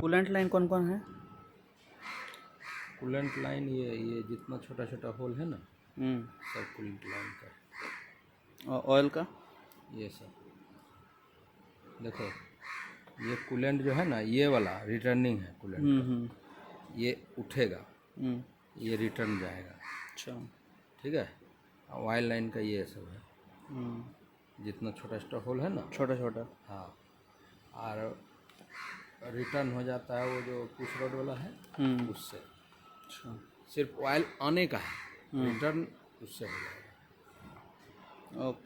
Coolant line कौन कौन है? कूलेंट लाइन ये जितना छोटा छोटा होल है ना, सब कूलेंट लाइन का है। और ऑयल का? ये सब देखो, ये कूलेंट जो है ना, ये वाला रिटर्निंग है कूलेंट का। ये उठेगा, ये रिटर्न जाएगा। अच्छा। ठीक है। ऑयल लाइन का ये सब है, जितना छोटा छोटा होल है ना, छोटा छोटा। हाँ। और रिटर्न हो जाता है वो जो पुश रोड वाला है, उससे। अच्छा। सिर्फ ऑयल आने का है, रिटर्न उससे हो जाएगा। ओके।